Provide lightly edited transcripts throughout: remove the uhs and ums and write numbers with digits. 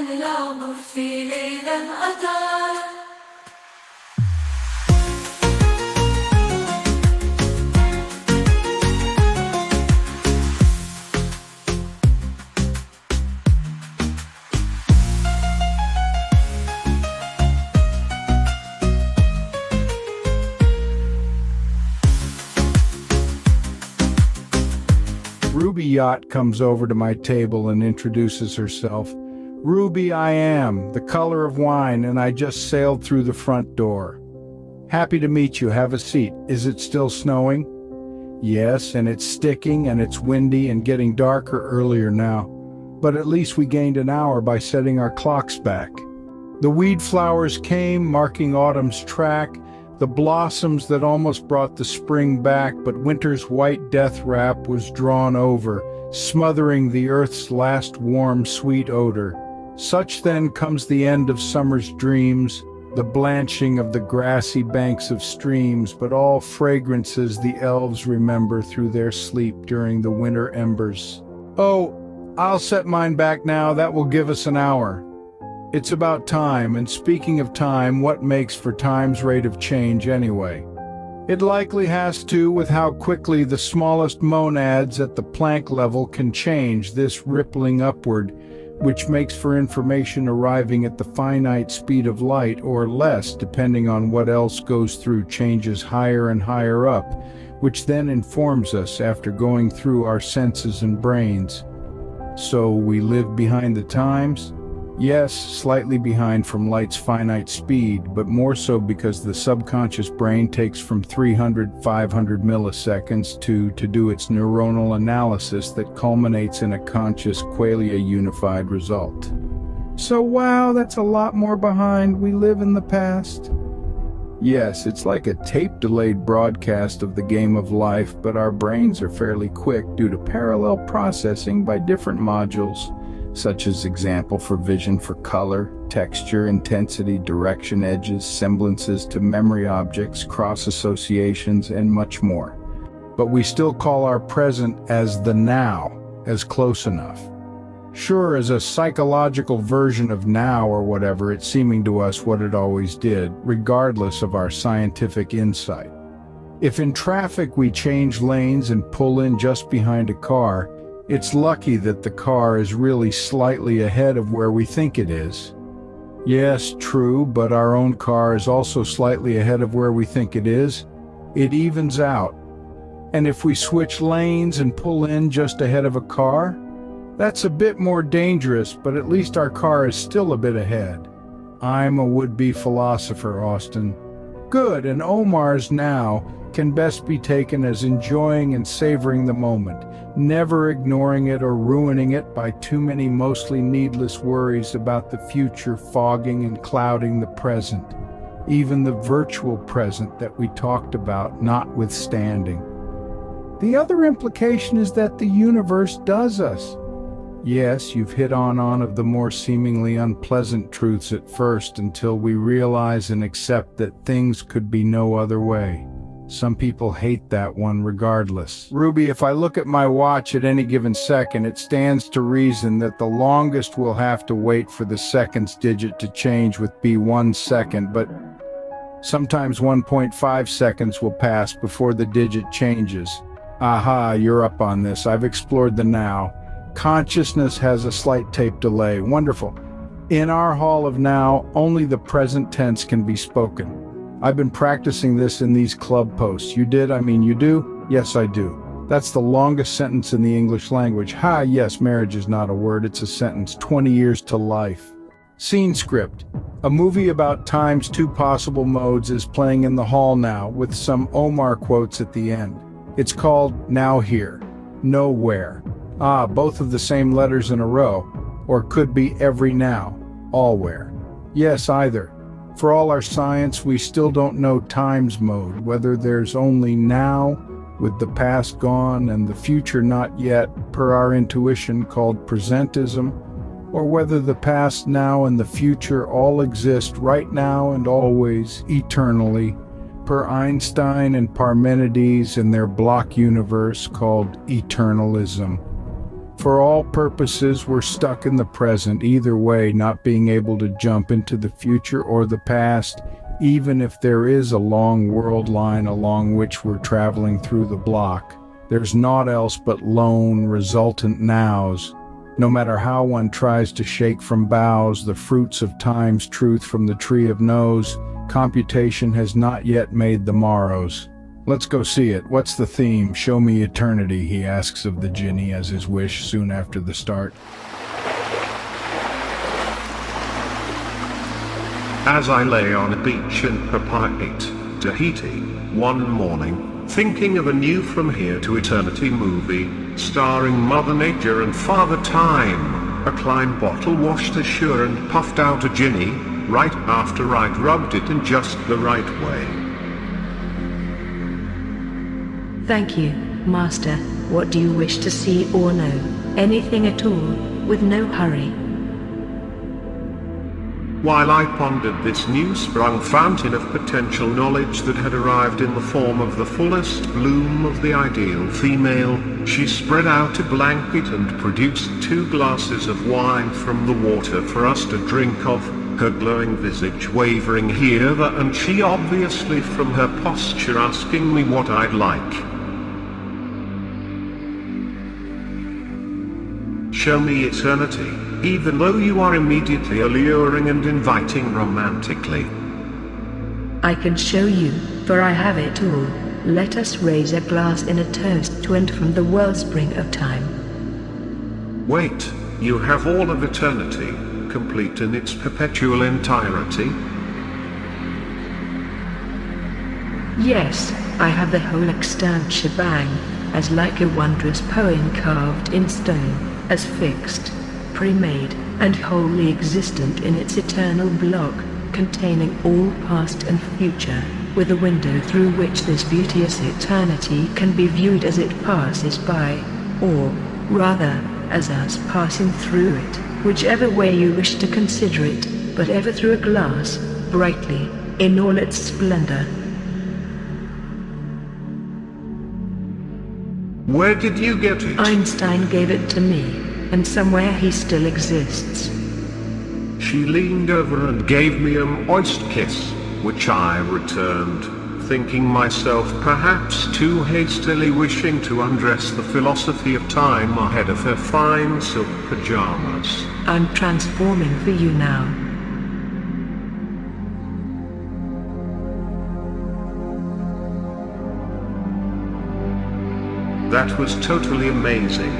العمر في ليلة أدار. Ruby Yacht comes over to my table and introduces herself. Ruby I am, the color of wine, and I just sailed through the front door. Happy to meet you, have a seat. Is it still snowing? Yes, and it's sticking and it's windy and getting darker earlier now. But at least we gained an hour by setting our clocks back. The weed flowers came, marking autumn's track, the blossoms that almost brought the spring back, but winter's white death wrap was drawn over, smothering the earth's last warm, sweet odor. Such then comes the end of summer's dreams, the blanching of the grassy banks of streams, but all fragrances the elves remember through their sleep during the winter embers. Oh, I'll set mine back now, that will give us an hour. It's about time, and speaking of time, what makes for time's rate of change anyway? It likely has to with how quickly the smallest monads at the Planck level can change this rippling upward, which makes for information arriving at the finite speed of light or less, depending on what else goes through changes higher and higher up, which then informs us after going through our senses and brains. So we live behind the times? Yes, slightly behind from light's finite speed, but more so because the subconscious brain takes from 500 milliseconds to do its neuronal analysis that culminates in a conscious qualia unified result. So wow, that's a lot more behind. We live in the past. Yes, it's like a tape-delayed broadcast of the game of life, but our brains are fairly quick due to parallel processing by different modules, such as example for vision for color, texture, intensity, direction, edges, semblances to memory objects, cross-associations, and much more. But we still call our present as the now, as close enough. Sure, as a psychological version of now or whatever, it's seeming to us what it always did, regardless of our scientific insight. If in traffic we change lanes and pull in just behind a car, it's lucky that the car is really slightly ahead of where we think it is. Yes, true, but our own car is also slightly ahead of where we think it is. It evens out. And if we switch lanes and pull in just ahead of a car, that's a bit more dangerous, but at least our car is still a bit ahead. I'm a would-be philosopher, Austin. Good, and Omar's now can best be taken as enjoying and savoring the moment, never ignoring it or ruining it by too many mostly needless worries about the future fogging and clouding the present, even the virtual present that we talked about notwithstanding. The other implication is that the universe does us. Yes, you've hit on of the more seemingly unpleasant truths at first until we realize and accept that things could be no other way. Some people hate that one regardless. Ruby, if I look at my watch at any given second, it stands to reason that the longest we'll have to wait for the seconds digit to change with be 1 second, but sometimes 1.5 seconds will pass before the digit changes. Aha, you're up on this. I've explored the now. Consciousness has a slight tape delay. Wonderful. In our hall of now, only the present tense can be spoken. I've been practicing this in these club posts. You did? I mean, you do? Yes, I do. That's the longest sentence in the English language. Ha, yes, marriage is not a word, it's a sentence. 20 years to life. Scene script. A movie about time's two possible modes is playing in the hall now, with some Omar quotes at the end. It's called Now Here, Nowhere. Ah, both of the same letters in a row. Or could be every now, allwhere. Yes, either. For all our science, we still don't know time's mode, whether there's only now, with the past gone and the future not yet, per our intuition called presentism, or whether the past, now, and the future all exist right now and always, eternally, per Einstein and Parmenides and their block universe called eternalism. For all purposes, we're stuck in the present, either way, not being able to jump into the future or the past, even if there is a long world line along which we're traveling through the block. There's naught else but lone, resultant nows. No matter how one tries to shake from boughs the fruits of time's truth from the tree of no's, computation has not yet made the morrows. Let's go see it. What's the theme? Show me eternity, he asks of the Jinni as his wish soon after the start. As I lay on a beach in Papayat, Tahiti, one morning, thinking of a new From Here to Eternity movie, starring Mother Nature and Father Time, a Klein bottle washed ashore and puffed out a Jinni, right after I'd rubbed it in just the right way. Thank you, Master. What do you wish to see or know? Anything at all, with no hurry. While I pondered this new-sprung fountain of potential knowledge that had arrived in the form of the fullest bloom of the ideal female, she spread out a blanket and produced 2 glasses of wine from the water for us to drink of, her glowing visage wavering here and she obviously from her posture asking me what I'd like. Show me eternity, even though you are immediately alluring and inviting romantically. I can show you, for I have it all. Let us raise a glass in a toast to and from the wellspring of time. Wait, you have all of eternity, complete in its perpetual entirety? Yes, I have the whole extant shebang, as like a wondrous poem carved in stone, as fixed, pre-made, and wholly existent in its eternal block, containing all past and future, with a window through which this beauteous eternity can be viewed as it passes by, or, rather, as us passing through it, whichever way you wish to consider it, but ever through a glass, brightly, in all its splendor. Where did you get it? Einstein gave it to me, and somewhere he still exists. She leaned over and gave me a moist kiss, which I returned, thinking myself perhaps too hastily wishing to undress the philosophy of time ahead of her fine silk pajamas. I'm transforming for you now. That was totally amazing.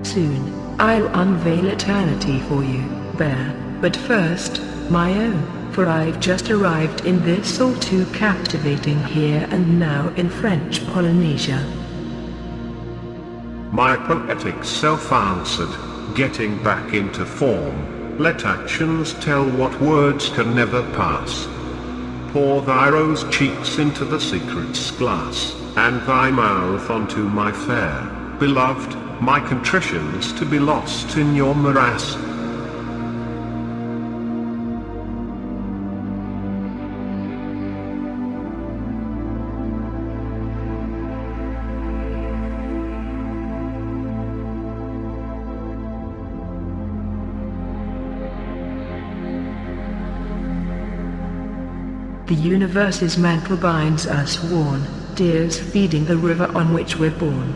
Soon, I'll unveil eternity for you, Bear, but first, my own, for I've just arrived in this all too captivating here and now in French Polynesia. My poetic self answered, getting back into form. Let actions tell what words can never pass. Pour thy rose cheeks into the secret's glass, and thy mouth onto my fair beloved, my contritions to be lost in your morass. The universe's mantle binds us worn, tears feeding the river on which we're born.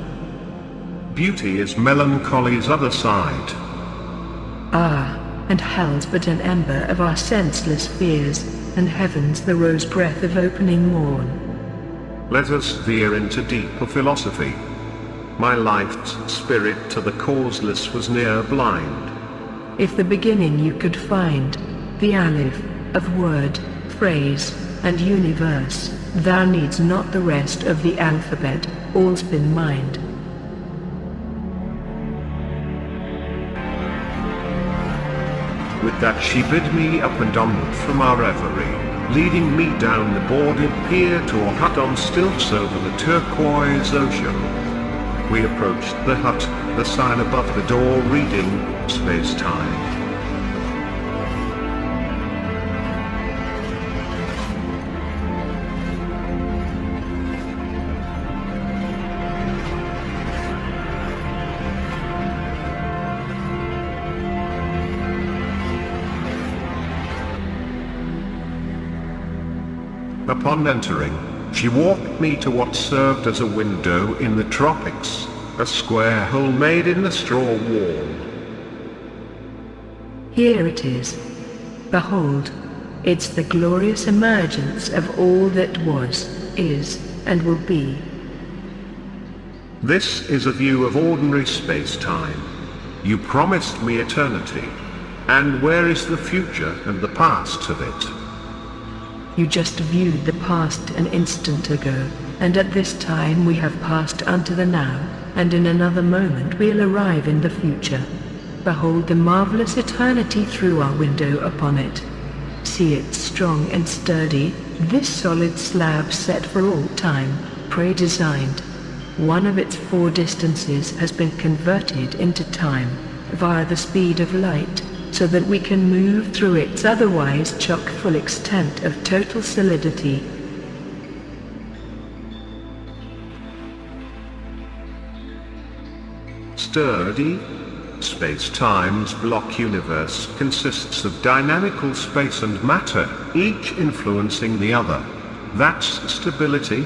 Beauty is melancholy's other side. Ah, and hell's but an ember of our senseless fears, and heaven's the rose breath of opening morn. Let us veer into deeper philosophy. My life's spirit to the causeless was near blind. If the beginning you could find, the aleph, of word, phrase, and universe, thou needs not the rest of the alphabet, all's been mind. With that she bid me up and onward from our reverie, leading me down the boarded pier to a hut on stilts over the turquoise ocean. We approached the hut, the sign above the door reading, Space-Time. Upon entering, she walked me to what served as a window in the tropics, a square hole made in the straw wall. Here it is. Behold, it's the glorious emergence of all that was, is, and will be. This is a view of ordinary space-time. You promised me eternity. And where is the future and the past of it? You just viewed the past an instant ago, and at this time we have passed unto the now, and in another moment we'll arrive in the future. Behold the marvelous eternity through our window upon it. See it strong and sturdy, this solid slab set for all time, pre-designed. One of its 4 distances has been converted into time, via the speed of light, so that we can move through its otherwise chock-full extent of total solidity. Sturdy? Space-time's block universe consists of dynamical space and matter, each influencing the other. That's stability?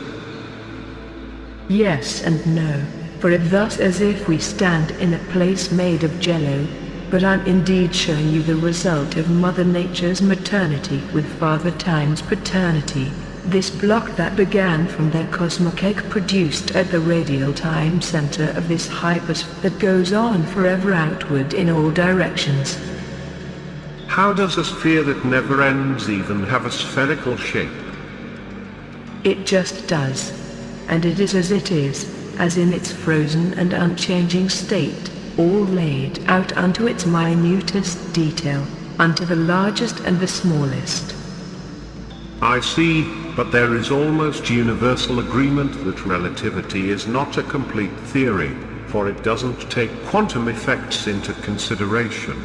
Yes and no, for it thus as if we stand in a place made of jello, but I'm indeed showing you the result of Mother Nature's maternity with Father Time's paternity. This block that began from their cosmic egg produced at the radial time center of this hypersphere that goes on forever outward in all directions. How does a sphere that never ends even have a spherical shape? It just does. And it is as it is, as in its frozen and unchanging state, all laid out unto its minutest detail, unto the largest and the smallest. I see, but there is almost universal agreement that relativity is not a complete theory, for it doesn't take quantum effects into consideration.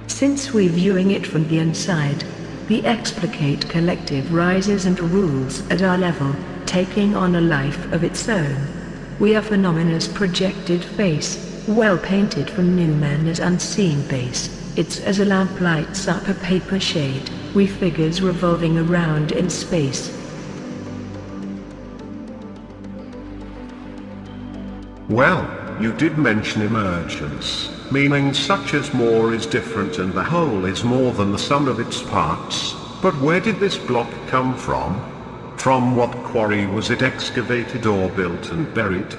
Since we're viewing it from the inside, the explicate collective rises and rules at our level, taking on a life of its own. We are phenomena's projected face, well painted from Newman's unseen base. It's as a lamp lights up a paper shade, we figures revolving around in space. Well, you did mention emergence, meaning such as more is different and the whole is more than the sum of its parts. But where did this block come from? From what quarry was it excavated or built and buried?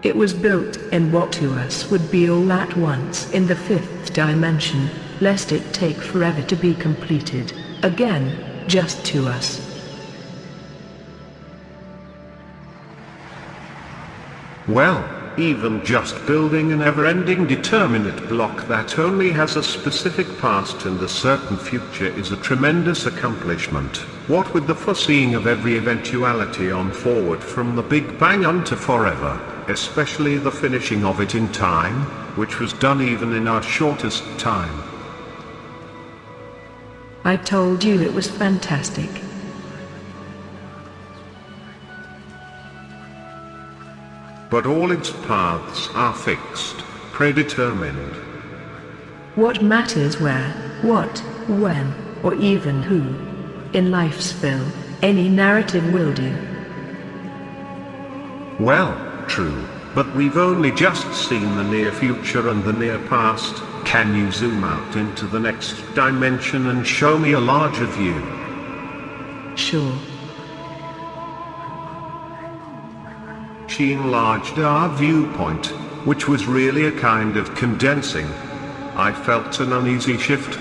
It was built in what to us would be all at once in the 5th dimension, lest it take forever to be completed, again, just to us. Well, even just building an ever-ending determinate block that only has a specific past and a certain future is a tremendous accomplishment. What with the foreseeing of every eventuality on forward from the Big Bang unto forever, especially the finishing of it in time, which was done even in our shortest time. I told you it was fantastic. But all its paths are fixed, predetermined. What matters where, what, when, or even who? In life's fill, any narrative will do. Well, true, but we've only just seen the near future and the near past. Can you zoom out into the next dimension and show me a larger view? Sure. She enlarged our viewpoint, which was really a kind of condensing. I felt an uneasy shift.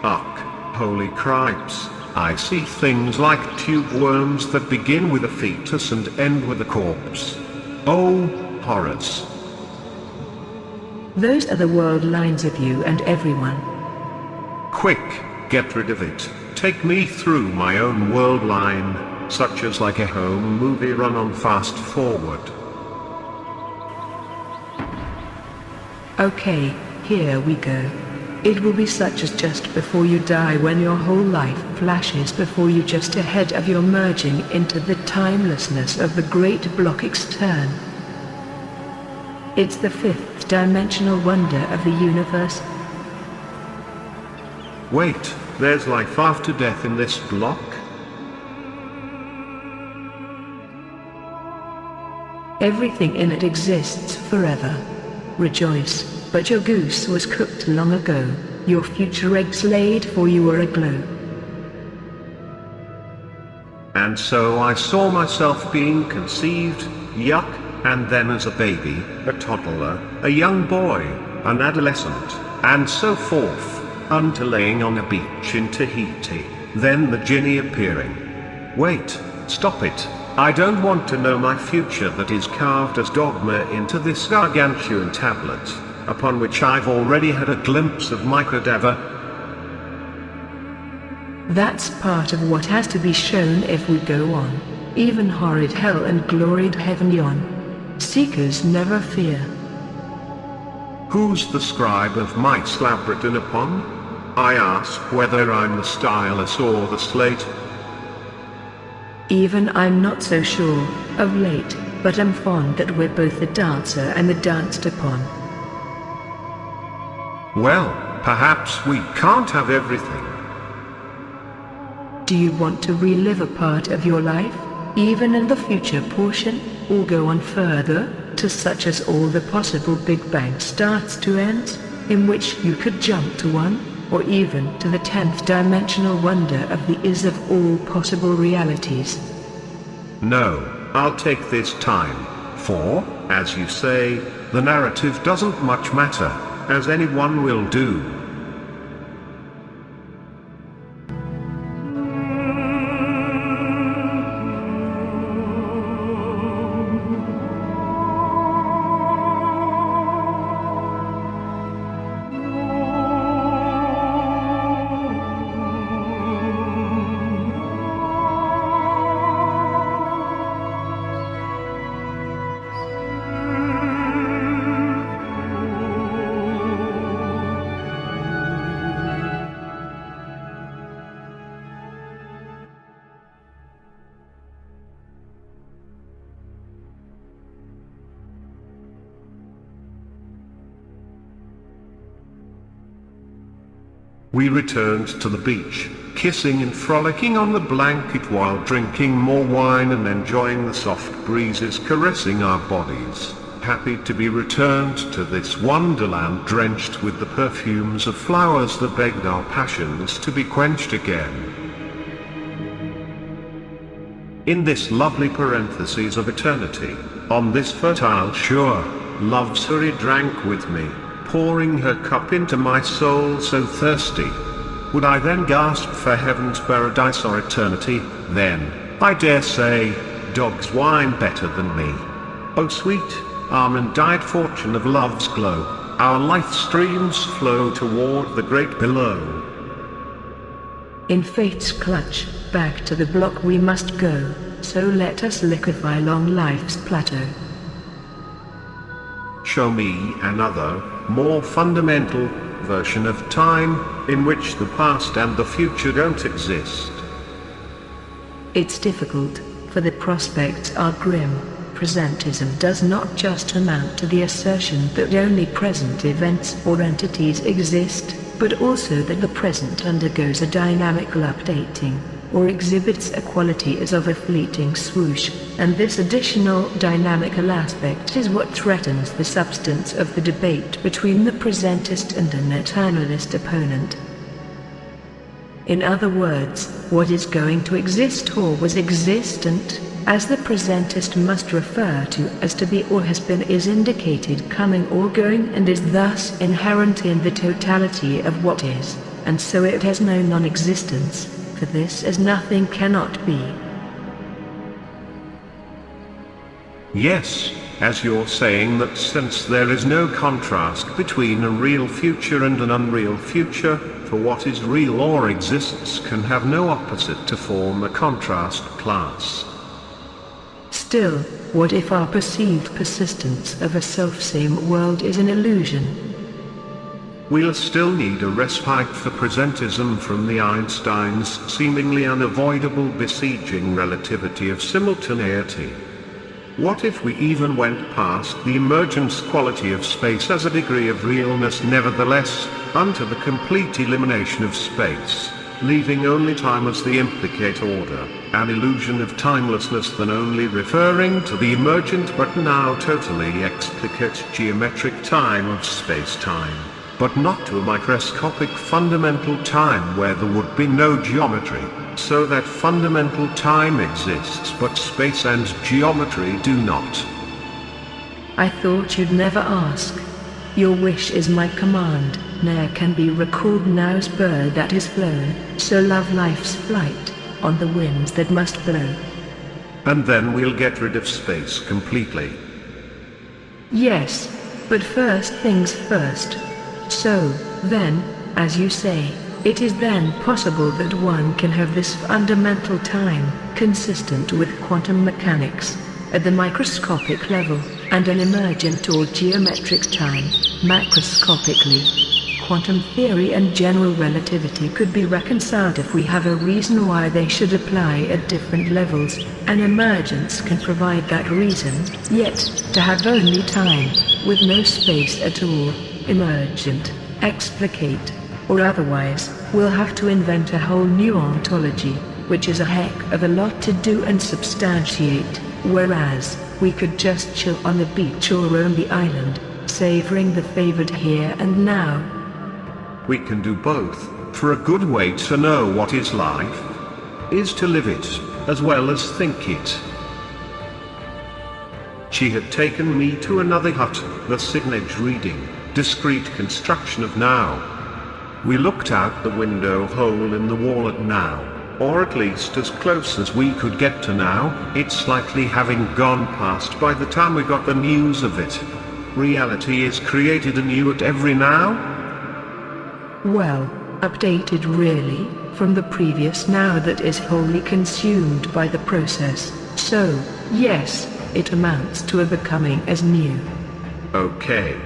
Ugh, holy cripes, I see things like tube worms that begin with a fetus and end with a corpse. Oh, horrors. Those are the world lines of you and everyone. Quick, get rid of it. Take me through my own world line, such as like a home movie run on fast forward. Okay, here we go. It will be such as just before you die, when your whole life flashes before you, just ahead of your merging into the timelessness of the great block extern. It's the 5th dimensional wonder of the universe. Wait, There's life after death in this block? Everything in it exists forever. Rejoice, but your goose was cooked long ago, your future eggs laid for you are aglow. And so I saw myself being conceived, yuck, and then as a baby, a toddler, a young boy, an adolescent, and so forth, until laying on a beach in Tahiti, then the genie appearing. Wait, stop it. I don't want to know my future that is carved as dogma into this gargantuan tablet, upon which I've already had a glimpse of my cadaver. That's part of what has to be shown if we go on. Even horrid hell and gloried heaven yon. Seekers never fear. Who's the scribe of my slab written upon? I ask whether I'm the stylus or the slate. Even I'm not so sure, of late, but I'm fond that we're both the dancer and the danced upon. Well, perhaps we can't have everything. Do you want to relive a part of your life, even in the future portion, or go on further, to such as all the possible Big Bang starts to ends, in which you could jump to one, or even to the 10th dimensional wonder of the is of all possible realities? No, I'll take this time, for, as you say, the narrative doesn't much matter, as anyone will do. We returned to the beach, kissing and frolicking on the blanket while drinking more wine and enjoying the soft breezes caressing our bodies, happy to be returned to this wonderland drenched with the perfumes of flowers that begged our passions to be quenched again. In this lovely parenthesis of eternity, on this fertile shore, love's hurry drank with me, pouring her cup into my soul so thirsty. Would I then gasp for heaven's paradise or eternity? Then, I dare say, dogs whine better than me. O sweet, almond-dyed fortune of love's glow, our life streams flow toward the great below. In fate's clutch, back to the block we must go, so let us liquefy long life's plateau. Show me another, more fundamental, version of time, in which the past and the future don't exist. It's difficult, for the prospects are grim. Presentism does not just amount to the assertion that only present events or entities exist, but also that the present undergoes a dynamical updating, or exhibits a quality as of a fleeting swoosh, and this additional dynamical aspect is what threatens the substance of the debate between the presentist and an eternalist opponent. In other words, what is going to exist or was existent, as the presentist must refer to as to be or has been, is indicated coming or going and is thus inherent in the totality of what is, and so it has no non-existence, for this as nothing cannot be. Yes, as you're saying that since there is no contrast between a real future and an unreal future, for what is real or exists can have no opposite to form a contrast class. Still, what if our perceived persistence of a self-same world is an illusion? We'll still need a respite for presentism from the Einstein's seemingly unavoidable besieging relativity of simultaneity. What if we even went past the emergence quality of space as a degree of realness nevertheless, unto the complete elimination of space, leaving only time as the implicate order, an illusion of timelessness then only referring to the emergent but now totally explicate geometric time of space-time, but not to a microscopic fundamental time where there would be no geometry, so that fundamental time exists but space and geometry do not. I thought you'd never ask. Your wish is my command, ne'er can be recalled now's bird that is flown, so love life's flight, on the winds that must blow. And then we'll get rid of space completely. Yes, but first things first. So, then, as you say, it is then possible that one can have this fundamental time, consistent with quantum mechanics, at the microscopic level, and an emergent or geometric time, macroscopically. Quantum theory and general relativity could be reconciled if we have a reason why they should apply at different levels, and emergence can provide that reason, yet, to have only time, with no space at all, emergent, explicate, or otherwise, we'll have to invent a whole new ontology, which is a heck of a lot to do and substantiate, whereas, we could just chill on the beach or roam the island, savoring the favored here and now. We can do both, for a good way to know what is life, is to live it, as well as think it. She had taken me to another hut, the signage reading, discrete construction of now. We looked out the window hole in the wall at now, or at least as close as we could get to now, it slightly having gone past by the time we got the news of it. Reality is created anew at every now? Well, updated really, from the previous now that is wholly consumed by the process, so, yes, it amounts to a becoming as new. Okay.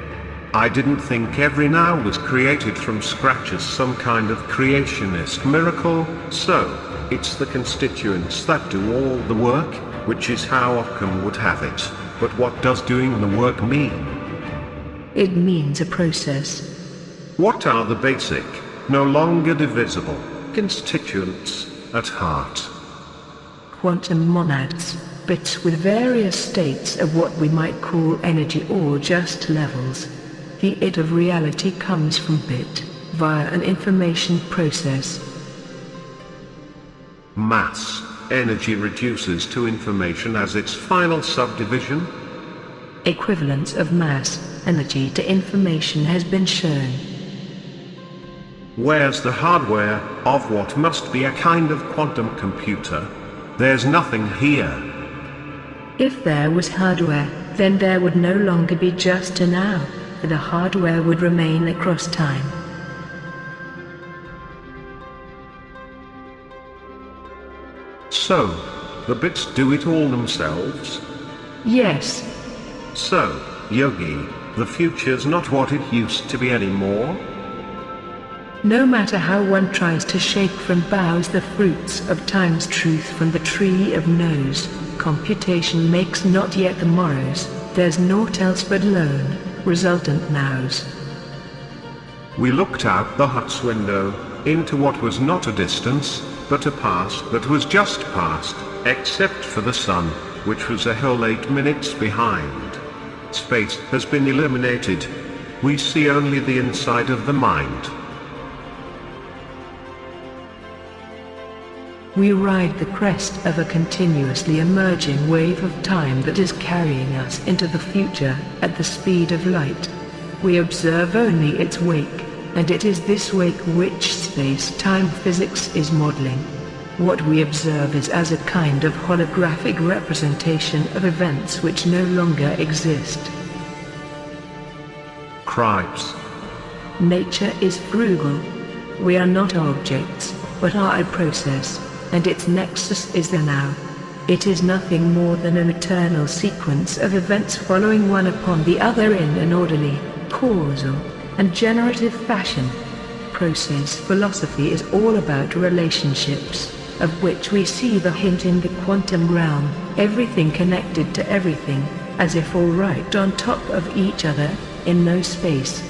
I didn't think every now was created from scratch as some kind of creationist miracle, so, it's the constituents that do all the work, which is how Occam would have it. But what does doing the work mean? It means a process. What are the basic, no longer divisible, constituents, at heart? Quantum monads, bits with various states of what we might call energy or just levels. The it of reality comes from bit, via an information process. Mass, energy reduces to information as its final subdivision? Equivalence of mass, energy to information has been shown. Where's the hardware of what must be a kind of quantum computer? There's nothing here. If there was hardware, then there would no longer be just a now, for the hardware would remain across time. So, the bits do it all themselves? Yes. So, Yogi, the future's not what it used to be anymore? No matter how one tries to shake from boughs the fruits of time's truth from the tree of knows, computation makes not yet the morrows, there's naught else but lone, resultant nows. We looked out the hut's window, into what was not a distance, but a past that was just past, except for the sun, which was a whole 8 minutes behind. Space has been eliminated. We see only the inside of the mind. We ride the crest of a continuously emerging wave of time that is carrying us into the future at the speed of light. We observe only its wake, and it is this wake which space-time physics is modeling. What we observe is as a kind of holographic representation of events which no longer exist. Cripes. Nature is frugal. We are not objects, but are a process, and its nexus is the now. It is nothing more than an eternal sequence of events following one upon the other in an orderly, causal, and generative fashion. Process philosophy is all about relationships, of which we see the hint in the quantum realm, everything connected to everything, as if all right on top of each other, in no space.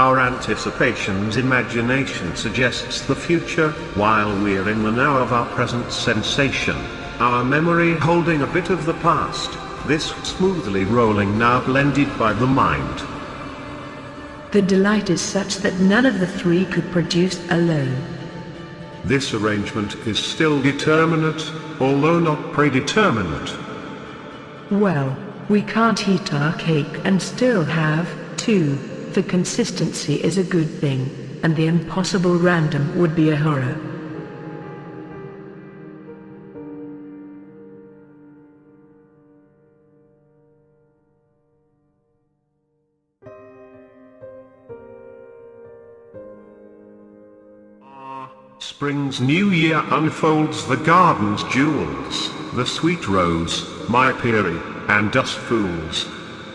Our anticipation's imagination suggests the future, while we're in the now of our present sensation. Our memory holding a bit of the past, this smoothly rolling now blended by the mind. The delight is such that none of the three could produce alone. This arrangement is still determinate, although not predeterminate. Well, we can't eat our cake and still have two. The consistency is a good thing, and the impossible random would be a horror. Spring's new year unfolds the garden's jewels, the sweet rose, my peary, and dust fools.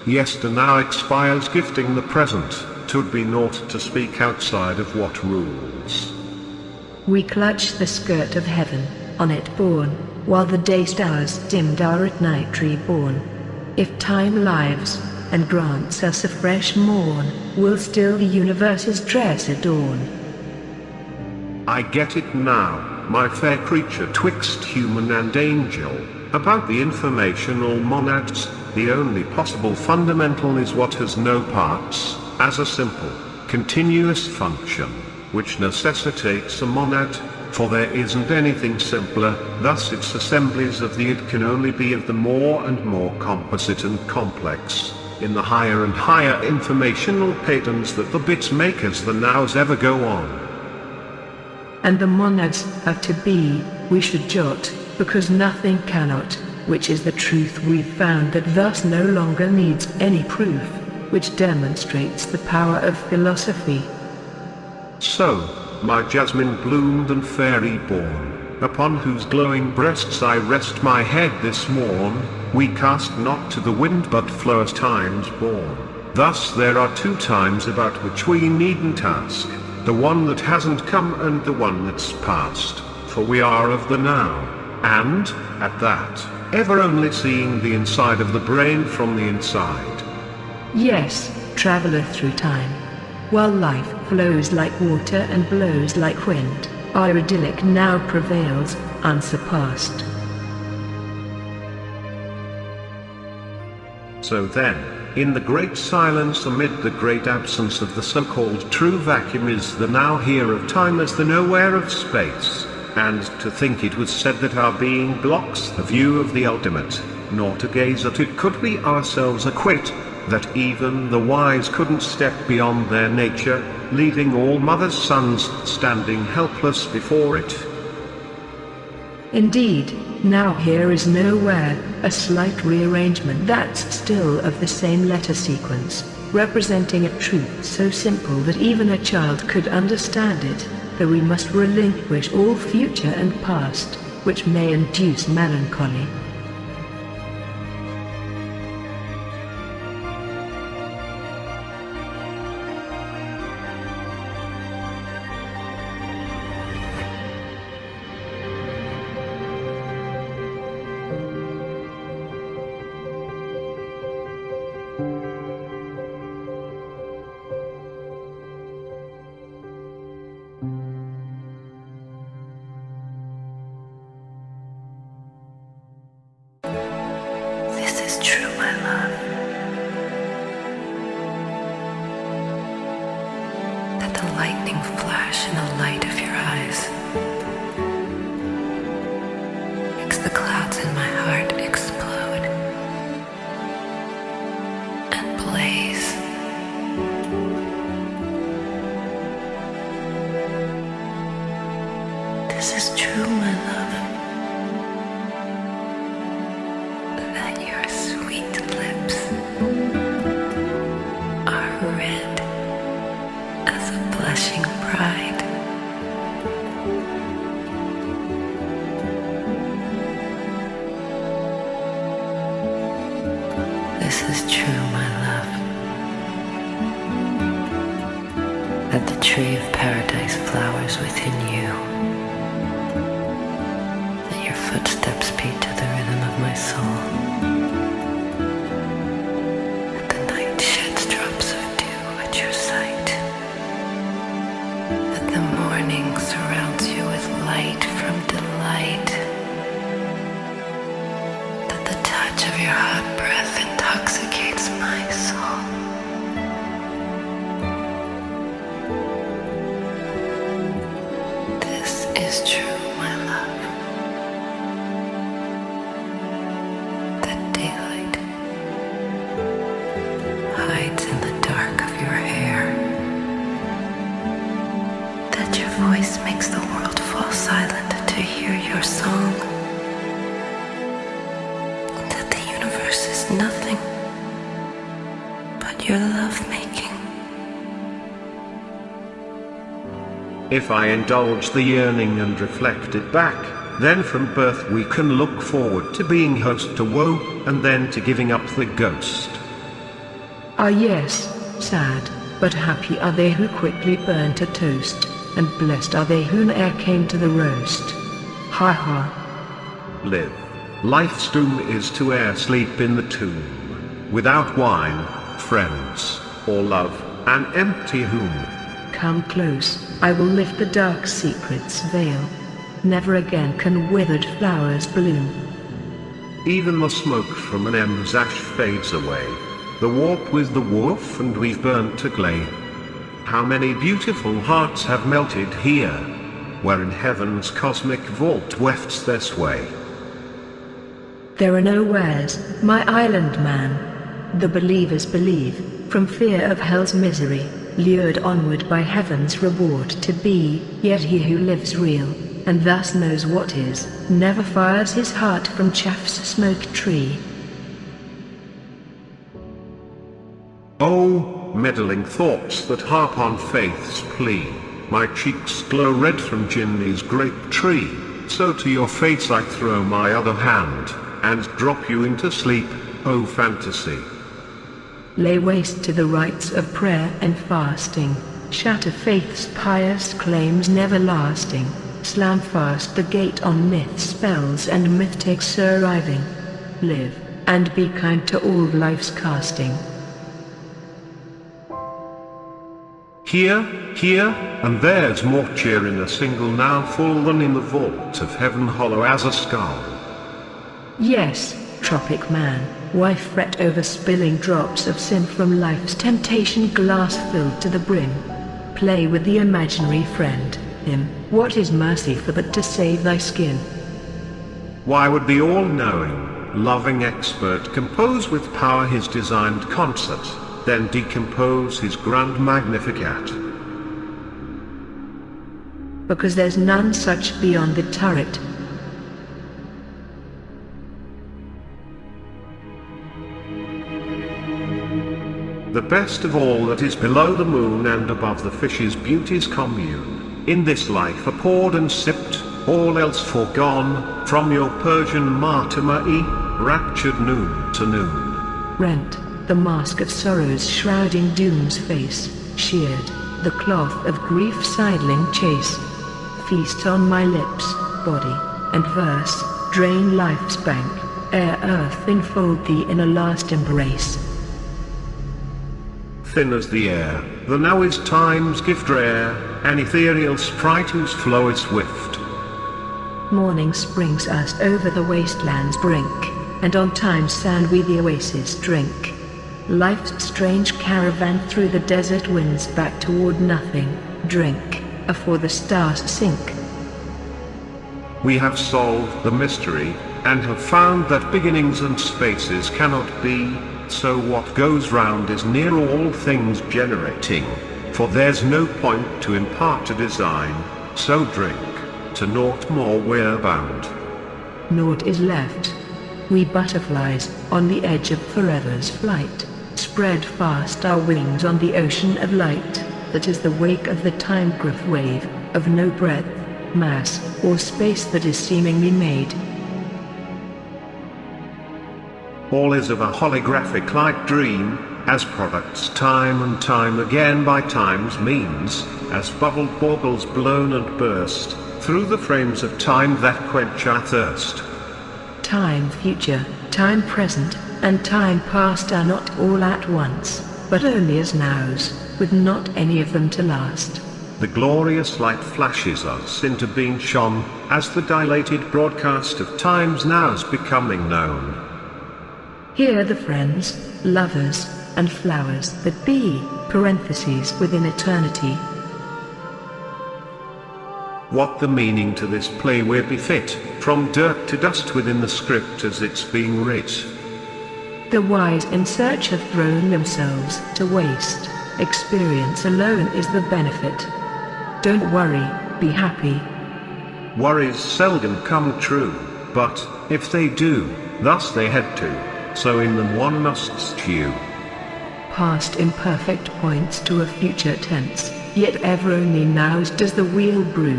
Yester now expires gifting the present, 'twould be naught to speak outside of what rules. We clutch the skirt of heaven, on it borne, while the day stars dimmed are at night reborn. If time lives, and grants us a fresh morn, will still the universe's dress adorn. I get it now, my fair creature twixt human and angel, about the informational monads, the only possible fundamental is what has no parts, as a simple, continuous function, which necessitates a monad, for there isn't anything simpler, thus its assemblies of the id can only be of the more and more composite and complex, in the higher and higher informational patterns that the bits make as the nows ever go on. And the monads have to be, we should jot, because nothing cannot, which is the truth we've found that thus no longer needs any proof, which demonstrates the power of philosophy. So, my jasmine bloomed and fairy born, upon whose glowing breasts I rest my head this morn, we cast not to the wind but flow as times born. Thus there are two times about which we needn't ask, the one that hasn't come and the one that's past, for we are of the now, and, at that, ever only seeing the inside of the brain from the inside. Yes, traveler through time. While life flows like water and blows like wind, our idyllic now prevails, unsurpassed. So then, in the great silence amid the great absence of the so-called true vacuum is the now here of time as the nowhere of space, and to think it was said that our being blocks the view of the ultimate, nor to gaze at it could we ourselves acquit, that even the wise couldn't step beyond their nature, leaving all mothers' sons standing helpless before it. Indeed, now here is nowhere, a slight rearrangement that's still of the same letter sequence, representing a truth so simple that even a child could understand it, that we must relinquish all future and past, which may induce melancholy. This is true, my love. That the lightning flash in the light of your eyes makes the clouds in my heart explode and blaze. This is true, my love. That your sweet lips are red as a blushing bride. This is true, my love. That the tree of paradise flowers within you. That your footsteps beat to the rhythm of my soul. That the night sheds drops of dew at your sight. touch of your hot breath intoxicates my soul. This is true, my love. That daylight hides in the dark of your hair. That your voice makes the world fall silent to hear your song. That the universe is nothing but your love-making. If I indulge the yearning and reflect it back, then from birth we can look forward to being host to woe, and then to giving up the ghost. Ah yes, sad, but happy are they who quickly burn to toast, and blessed are they who ne'er came to the roast. Ha ha. Live. Life's doom is to e'er sleep in the tomb, without wine, friends, or love, an empty womb. Come close, I will lift the dark secret's veil. Never again can withered flowers bloom. Even the smoke from an ember's ash fades away. The warp with the wolf and we've burnt to clay. How many beautiful hearts have melted here, where in heaven's cosmic vault wefts their sway. There are no wheres, my island man. The believers believe, from fear of hell's misery, lured onward by heaven's reward to be, yet he who lives real, and thus knows what is, never fires his heart from chaff's smoke tree. Oh, meddling thoughts that harp on faith's plea, my cheeks glow red from Jinni's grape tree, so to your face I throw my other hand, and drop you into sleep, oh fantasy. Lay waste to the rites of prayer and fasting, shatter faith's pious claims never lasting, slam fast the gate on myth spells and myth takes arriving. Live, and be kind to all life's casting. Here, and there's more cheer in a single now full than in the vault of heaven hollow as a skull. Yes, tropic man, why fret over spilling drops of sin from life's temptation glass filled to the brim? Play with the imaginary friend, him, what is mercy for but to save thy skin? Why would the all-knowing, loving expert compose with power his designed concert, then decompose his grand magnificat? Because there's none such beyond the turret. The best of all that is below the moon and above the fish's beauty's commune, in this life abhorred and sipped, all else foregone, from your Persian martyr-e, raptured noon to noon. Rent, the mask of sorrow's shrouding doom's face, sheared, the cloth of grief sidling chase. Feast on my lips, body, and verse, drain life's bank, ere earth enfold thee in a last embrace. Thin as the air, the now is time's gift rare, an ethereal sprite whose flow is swift. Morning springs us over the wasteland's brink, and on time's sand we the oasis drink. Life's strange caravan through the desert winds back toward nothing, drink, afore the stars sink. We have solved the mystery, and have found that beginnings and spaces cannot be, so what goes round is near all things generating, for there's no point to impart a design, so drink, to naught more we're bound. Naught is left. We butterflies, on the edge of forever's flight, spread fast our wings on the ocean of light, that is the wake of the time-griff wave, of no breadth, mass, or space that is seemingly made. All is of a holographic-like dream, as products time and time again by time's means, as bubbled baubles blown and burst, through the frames of time that quench our thirst. Time future, time present, and time past are not all at once, but only as nows, with not any of them to last. The glorious light flashes us into being shone, as the dilated broadcast of time's now's becoming known. Here the friends, lovers, and flowers that be, parentheses within eternity. What the meaning to this play where befit, from dirt to dust within the script as it's being writ. The wise in search have thrown themselves to waste. Experience alone is the benefit. Don't worry, be happy. Worries seldom come true, but, if they do, thus they had to, so in them one must stew. Past imperfect points to a future tense, yet ever only nows does the wheel brew.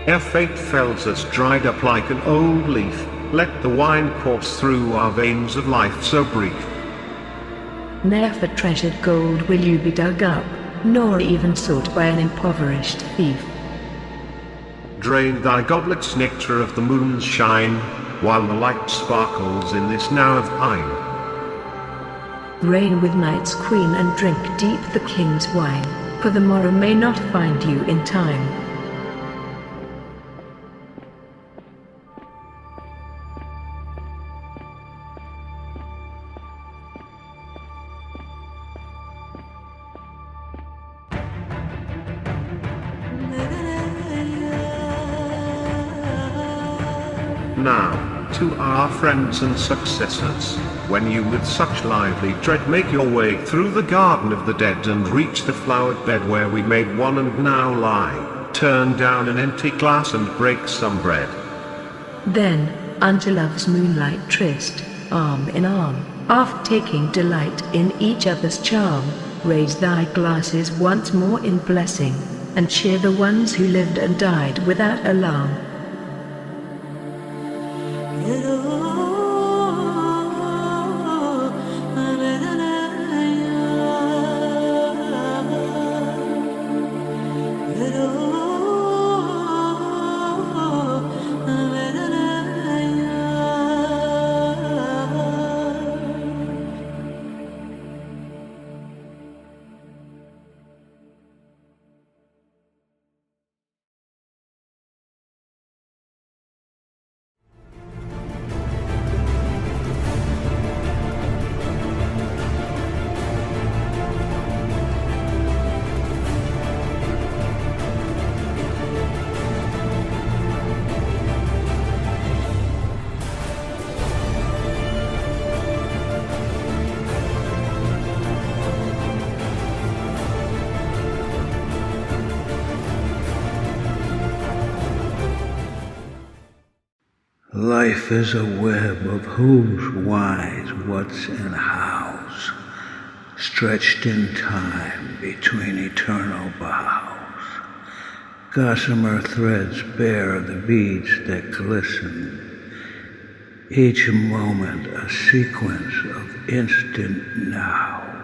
Ere fate fells us dried up like an old leaf, let the wine course through our veins of life so brief. Ne'er for treasured gold will you be dug up, nor even sought by an impoverished thief. Drain thy goblet's nectar of the moon's shine, while the light sparkles in this now of thine. Reign with night's queen and drink deep the king's wine, for the morrow may not find you in time. Now, to our friends and successors, when you with such lively tread make your way through the garden of the dead and reach the flowered bed where we made one and now lie, turn down an empty glass and break some bread. Then, unto love's moonlight tryst, arm in arm, oft taking delight in each other's charm, raise thy glasses once more in blessing, and cheer the ones who lived and died without alarm. Life is a web of who's, whys, what's, and how's, stretched in time between eternal bows. Gossamer threads bear the beads that glisten, each moment a sequence of instant now.